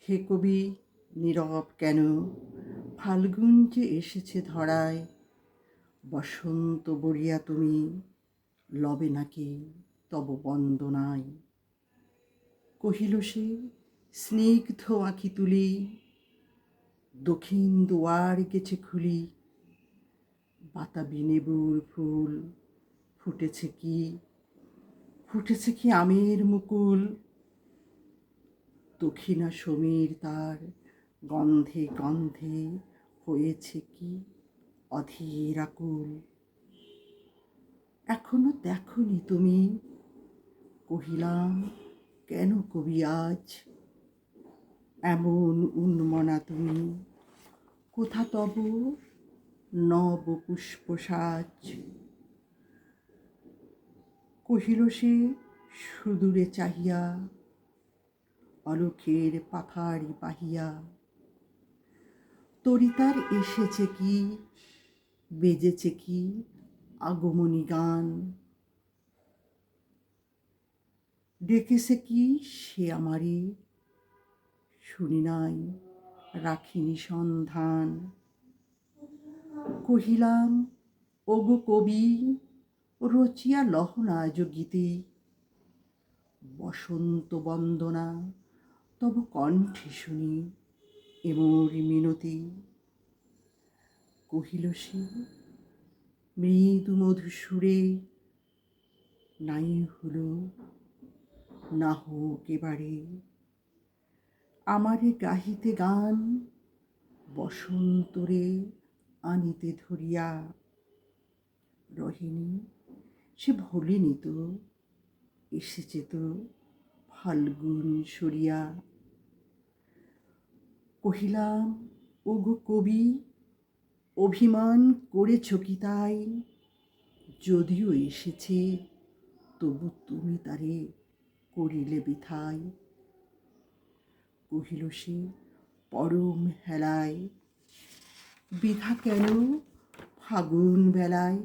হে কবি নীরব কেন, ফাল্গুন যে এসেছে ধরায়, বসন্ত বরিয়া তুমি লবে নাকি তব বন্দনায়। কহিল সে স্নিগ্ধ আঁখি তুলি, দক্ষিণ দুয়ার গেছে খুলি, বাতাবি নেবুর ফুল ফুটেছে কি, ফুটেছে কি আমের মুকুল, দক্ষিণা সমীর তার গন্ধে গন্ধে হয়েছে কি অধীর আকুল। এখনো দেখনি তুমি, কহিলাম কেন কবি আজ এমন উন্মনা তুমি, কোথা তব নব পুষ্প সাজ। কহিল সে সুদূরে চাহিয়া, অলোকের পাথারি বাহিয়া, তরিতার এসেছে কি, বেজেছে কি আগমনী গান, ডেকেছে কি সে আমারে, শুনি নাই রাখিনি সন্ধান। কহিলাম ওগো কবি, রচিয়া লহ না আজ গীতি, বসন্ত বন্দনা তব কণ্ঠে শুনি এমর মিনতি। কহিল সে মৃদু মধুসুরে, নাই হলো না হোক এবারে, আমারে গাহিতে গান বসন্তরে আনিতে ধরিয়া। রহিনী সে ভোলেনি তো, এসেছে তো ফাল্গুন সরিয়া। কহিলাম ওগো কবি, অভিমান করেছ কি তাই, যদিও এসেছে তবু তুমি তারে করিলে বিথায়। কহিল সে পরম হেলায়, বিধা কেন ফাগুন বেলায়,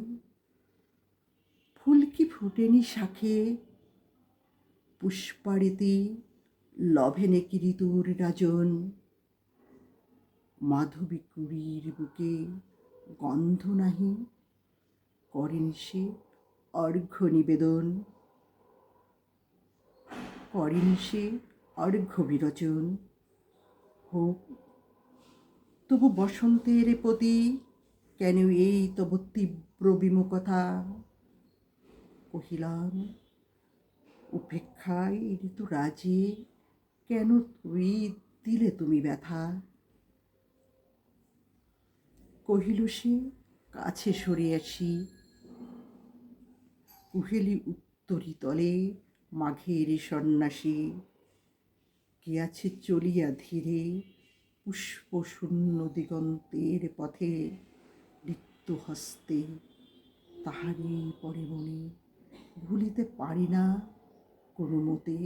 ফুল কি ফুটেনি শাখে, পুষ্পারিতে লভে নাকি ঋতুর রাজন, মাধবী কুড়ির বুকে গন্ধ নাহি, করেন সে অর্ঘ্য নিবেদন, করেন সে অর্ঘ্য বিরোচন। হোক তবু বসন্তের প্রতি কেন এই তব তীব্র বিমুখতা। কহিলাম উপেক্ষায় ঋতু রাজে কেন তুই দিলে তুমি ব্যথা। কহিল সে কাছে সরে আসি, কুহেলি উত্তরি তলে মাঘের সন্ন্যাসী, কে আছে চলিয়া ধীরে পুষ্প শূন্য দিগন্তের পথে, রিক্ত হস্তে তাহারই পরে মনে ভুলিতে পারি না কোনো মতে।